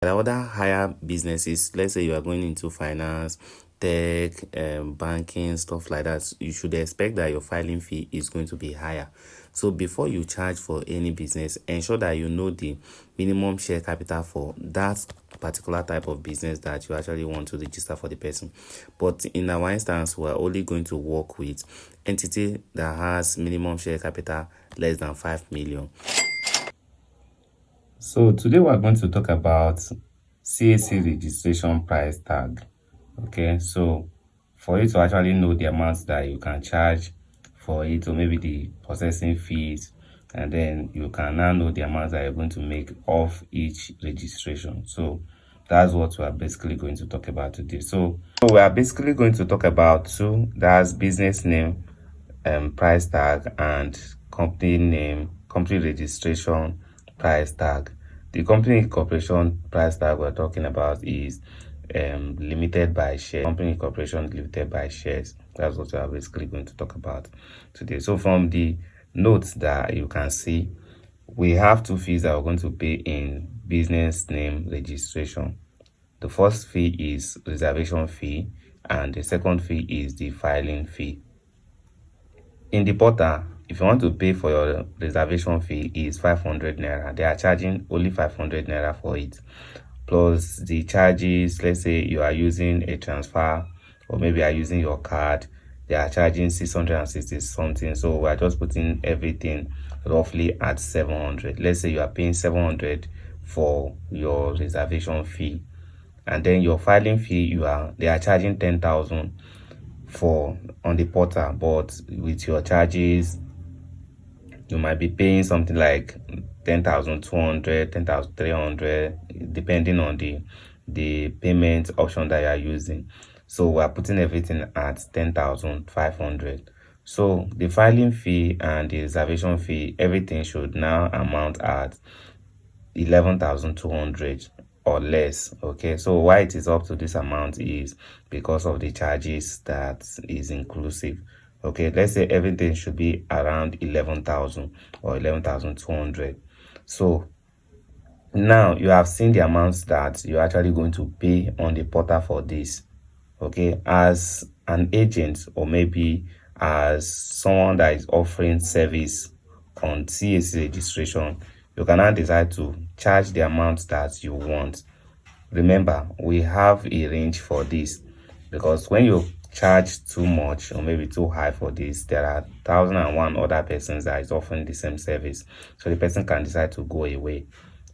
There are other higher businesses. Let's say you are going into finance, tech, banking, stuff like that. You should expect that your filing fee is going to be higher. So before you charge for any business, ensure that you know the minimum share capital for that particular type of business that you actually want to register for the person. But in our instance, we're only going to work with entity that has minimum share capital less than 5 million. So today we're going to talk about CAC registration price tag. Okay, so for you to actually know the amounts that you can charge for it, or maybe the processing fees, and then you can now know the amounts that you're going to make off each registration. So that's what we are basically going to talk about today. So we are basically going to talk about two. That's business name, price tag, and company name, company registration price tag. The company corporation price tag we're talking about is limited by shares. Company corporation limited by shares. That's what we are basically going to talk about today. So from the notes that you can see, we have two fees that we're going to pay in business name registration. The first fee is reservation fee, and the second fee is the filing fee. In the portal, if you want to pay for your reservation fee, is 500 naira. They are charging only 500 naira for it, plus the charges. Let's say you are using a transfer, or maybe you are using your card, they are charging 660 something. So we are just putting everything roughly at 700. Let's say you are paying 700 for your reservation fee, and then your filing fee, they are charging 10,000 for on the portal, but with your charges you might be paying something like 10,200, 10,300, depending on the payment option that you are using. So we are putting everything at 10,500. So the filing fee and the reservation fee, everything should now amount at 11,200 or less. Okay, so why it is up to this amount is because of the charges that is inclusive. Okay, let's say everything should be around 11,000 or 11,200. So now you have seen the amounts that you're actually going to pay on the portal for this. Okay, as an agent, or maybe as someone that is offering service on CAC registration, you can now decide to charge the amount that you want. Remember, we have a range for this, because when you charge too much or maybe too high for this, there are 1,001 other persons that is offering the same service, so the person can decide to go away.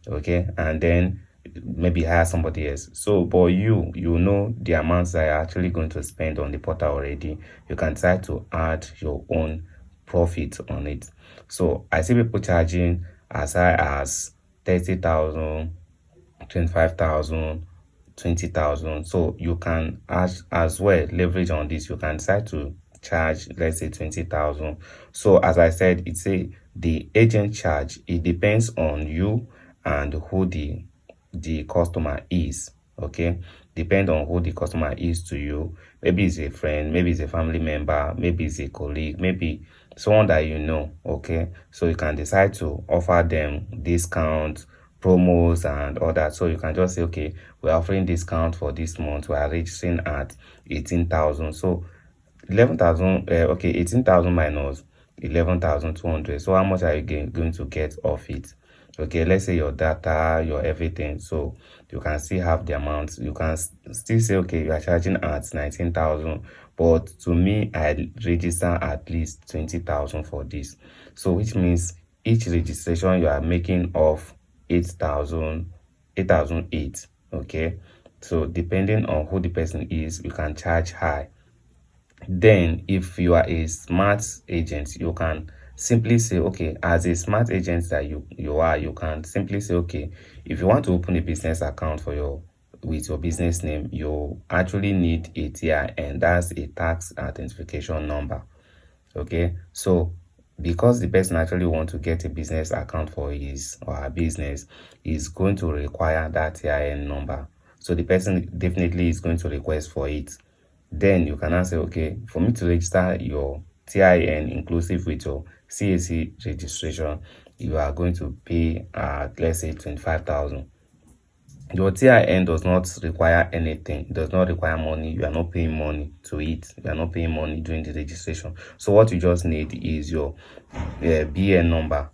Okay, and then maybe hire somebody else. So but you know the amounts that you're actually going to spend on the portal already. You can decide to add your own profit on it. So I see people charging as high as 30,000, 25,000, 20,000. So you can as well leverage on this. You can decide to charge, let's say 20,000. So as I said, it's the agent charge, it depends on you and who the customer is. Okay, depend on who the customer is to you. Maybe it's a friend, maybe it's a family member, maybe it's a colleague, maybe someone that you know. Okay, so you can decide to offer them discount, promos, and all that. So you can just say, okay, we're offering discount for this month, we are registering at 18,000. So 11,000, okay, 18,000 minus 11,200. So how much are you going to get off it? Okay, let's say your data, your everything. So you can still have the amount. You can still say, okay, you are charging at 19,000, but to me, I register at least 20,000 for this. So which means each registration you are making of 8,000, 8,008. Okay, so depending on who the person is, you can charge high. Then if you are a smart agent, you can simply say, okay, as a smart agent that you are, you can simply say, okay, if you want to open a business account for your with your business name, you actually need a TIN. That's a tax identification number. Okay, so because the person actually want to get a business account for his or her business, is going to require that TIN number. So the person definitely is going to request for it. Then you can now say, okay, for me to register your TIN inclusive with your CAC registration, you are going to pay let's say 25,000. Your TIN does not require anything. It does not require money. You are not paying money to it. You are not paying money during the registration. So what you just need is your BN number.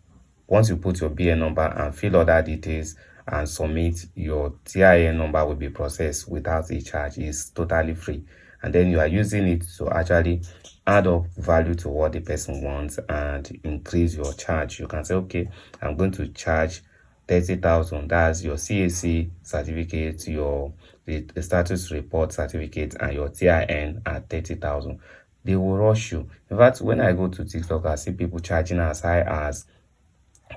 Once you put your BN number and fill other details and submit, your TIN number will be processed without a charge. It's totally free. And then you are using it to actually add up value to what the person wants and increase your charge. You can say, okay, I'm going to charge 30,000. That's your CAC certificate, your the status report certificate, and your TIN at 30,000. They will rush you. In fact, when I go to TikTok, I see people charging as high as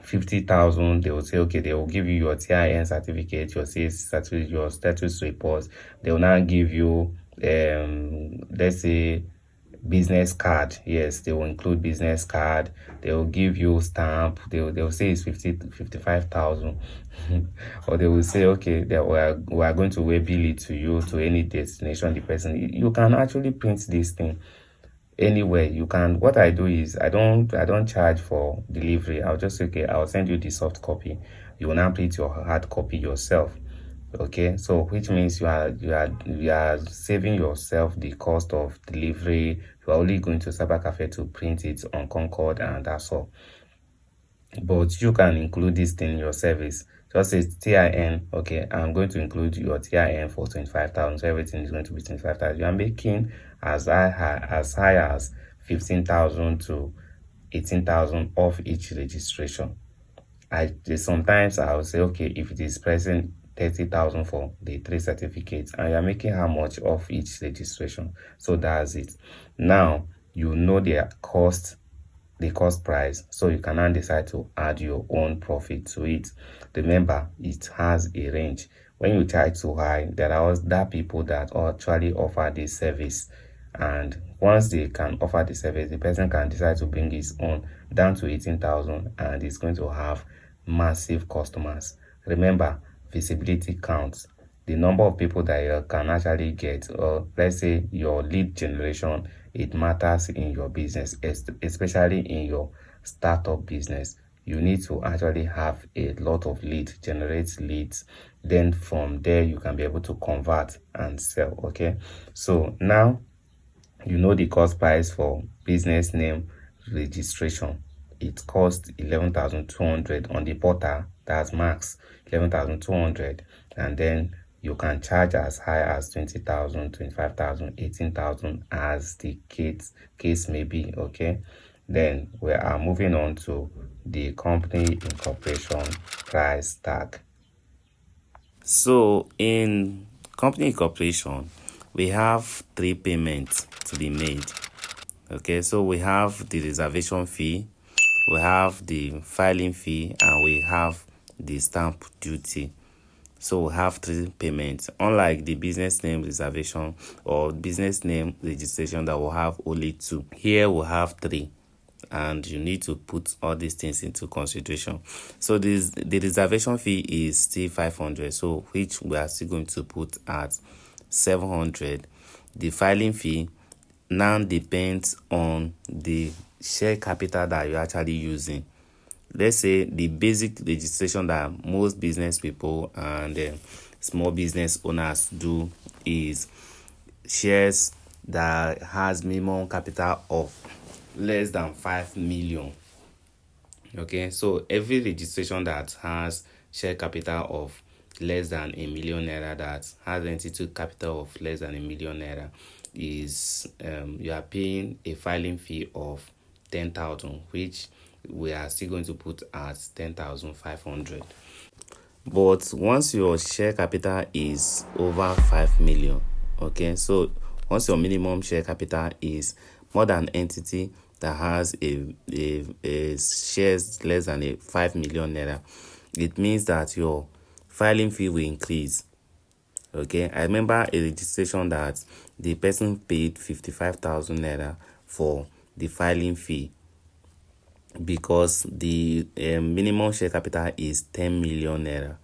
50,000. They will say, okay, they will give you your TIN certificate, your CAC certificate, your status report. They will now give you, let's say, business card. Yes, they will include business card. They will give you stamp. They will say it's 55,000. Or they will say, okay, we are going to bill it to you to any destination the person. You can actually print this thing anywhere. You can. What I do is I don't charge for delivery. I'll just say, okay, I'll send you the soft copy. You will now print your hard copy yourself. Okay, so which means you are saving yourself the cost of delivery. You are only going to Cyber Cafe to print it on Concord, and that's all. But you can include this thing in your service. Just say TIN. Okay, I'm going to include your TIN for 25,000. So everything is going to be 25,000. You are making as high as 15,000 to 18,000 off each registration. Sometimes I'll say, okay, if it is present 30,000 for the 3 certificates, and you're making how much off each registration. So that's it. Now you know the cost price, so you can now decide to add your own profit to it. Remember, it has a range. When you charge too high, there are other people that actually offer this service, and once they can offer the service, the person can decide to bring his own down to 18,000, and it's going to have massive customers. Remember, visibility counts. The number of people that you can actually get, or let's say your lead generation, it matters in your business, especially in your startup business. You need to actually have a lot of leads, generate leads. Then from there, you can be able to convert and sell. Okay, so now you know the cost price for business name registration. It costs 11,200 on the portal. That's max 11,200, and then you can charge as high as 20,000, 25,000, 18,000, as the case may be. Okay, then we are moving on to the company incorporation price tag. So in company incorporation, we have 3 payments to be made. Okay, so we have the reservation fee, we have the filing fee, and we have the stamp duty. So we have 3 payments, unlike the business name reservation or business name registration that will have only 2. Here we have 3, and you need to put all these things into consideration. So the reservation fee is still 500, so which we are still going to put at 700. The filing fee now depends on the share capital that you're actually using. Let's say the basic registration that most business people and small business owners do is shares that has minimum capital of less than 5 million. Okay, so every registration that has share capital of less than a million naira, that has entity capital of less than a million naira, is you are paying a filing fee of 10,000, which we are still going to put at 10,500. But once your share capital is over 5 million, okay, so once your minimum share capital is more than entity that has a shares less than a 5 million naira, it means that your filing fee will increase. Okay, I remember a registration that the person paid 55,000 naira for the filing fee, because the minimum share capital is 10 million naira.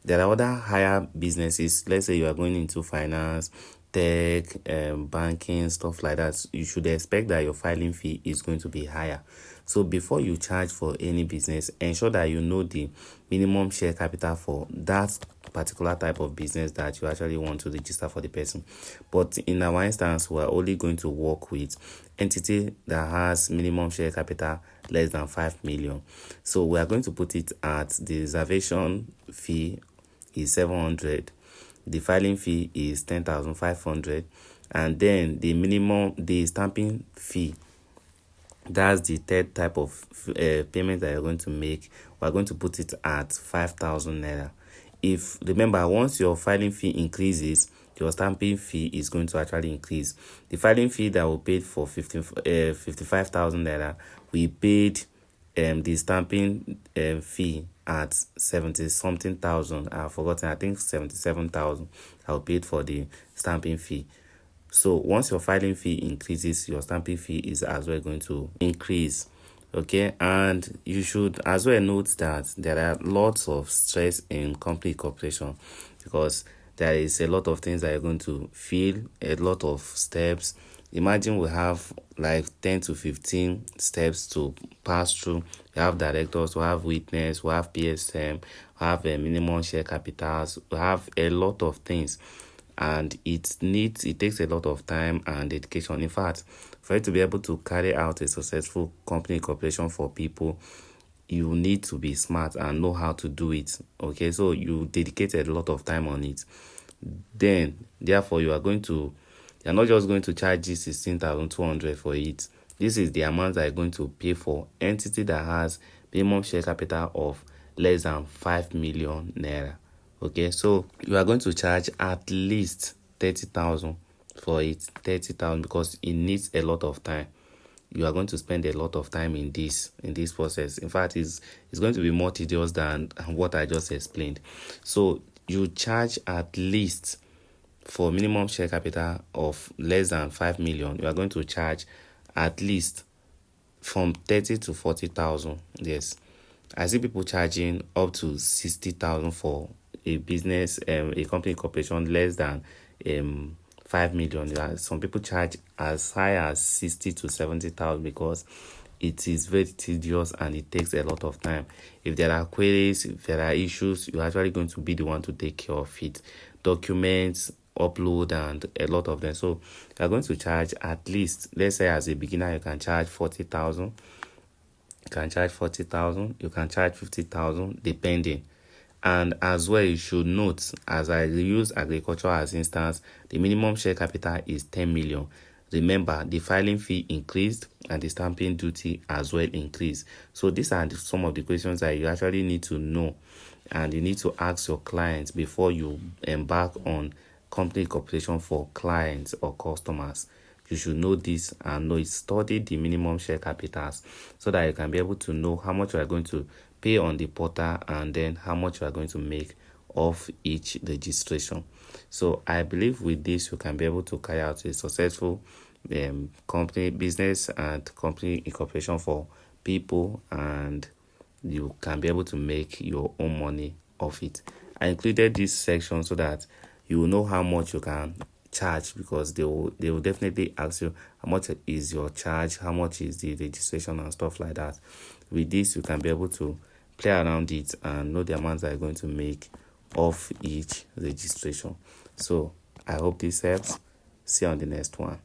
There are other higher businesses. Let's say you are going into finance, tech, banking, stuff like that, you should expect that your filing fee is going to be higher. So before you charge for any business, ensure that you know the minimum share capital for that particular type of business that you actually want to register for the person. But in our instance, we're only going to work with entity that has minimum share capital less than 5 million. So we are going to put it at the reservation fee is 700, the filing fee is 10,500, and then the stamping fee, that's the third type of payment that you're going to make. We're going to put it at 5,000 naira. If remember, once your filing fee increases, your stamping fee is going to actually increase. The filing fee that we paid for 55,000 naira, we paid the stamping fee at 70 something thousand. I've forgotten, I think 77,000 I paid for the stamping fee. So once your filing fee increases, your stamping fee is as well going to increase. Okay, and you should as well note that there are lots of stress in company incorporation, because there is a lot of things that you're going to feel, a lot of steps. Imagine we have like 10 to 15 steps to pass through. We have directors, we have witness, we have PSM, we have a minimum share capitals, we have a lot of things, and it takes a lot of time and dedication. In fact, for you to be able to carry out a successful company incorporation for people, you need to be smart and know how to do it. Okay, so you dedicated a lot of time on it. Then therefore you're not just going to charge you 16,200 for it. This is the amount that you're going to pay for entity that has minimum share capital of less than 5 million naira. Okay, so you are going to charge at least 30,000 for it. 30,000, because it needs a lot of time. You are going to spend a lot of time in this process. In fact, it's going to be more tedious than what I just explained. So you charge at least, for minimum share capital of less than 5 million, you are going to charge at least from 30 to 40,000. Yes, I see people charging up to 60,000 for a business, a company incorporation less than 5 million. Yeah, some people charge as high as 60 to 70,000 because it is very tedious and it takes a lot of time. If there are queries, if there are issues, you're actually going to be the one to take care of it. Documents, upload, and a lot of them. So you're going to charge at least, let's say as a beginner, you can charge 40,000. You can charge 40,000. You can charge 50,000, depending. And as well, you should note, as I use agriculture as instance, the minimum share capital is 10 million. Remember, the filing fee increased and the stamping duty as well increased. So these are some of the questions that you actually need to know, and you need to ask your clients before you embark on company incorporation for clients or customers. You should know this and know it. Study the minimum share capitals so that you can be able to know how much you are going to pay on the portal and then how much you are going to make off each registration. So I believe with this you can be able to carry out a successful company business and company incorporation for people, and you can be able to make your own money off it. I included this section so that you will know how much you can charge, because they will definitely ask you how much is your charge, how much is the registration and stuff like that. With this you can be able to play around it and know the amount that you're going to make off each registration. So I hope this helps. See you on the next one.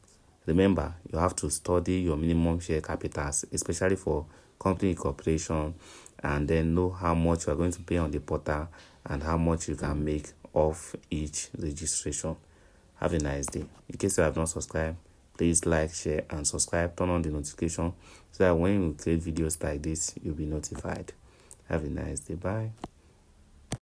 Remember, you have to study your minimum share capitals, especially for company incorporation, and then know how much you are going to pay on the portal and how much you can make off each registration. Have a nice day. In case you have not subscribed, please like, share, and subscribe. Turn on the notification so that when we create videos like this, you'll be notified. Have a nice day. Bye.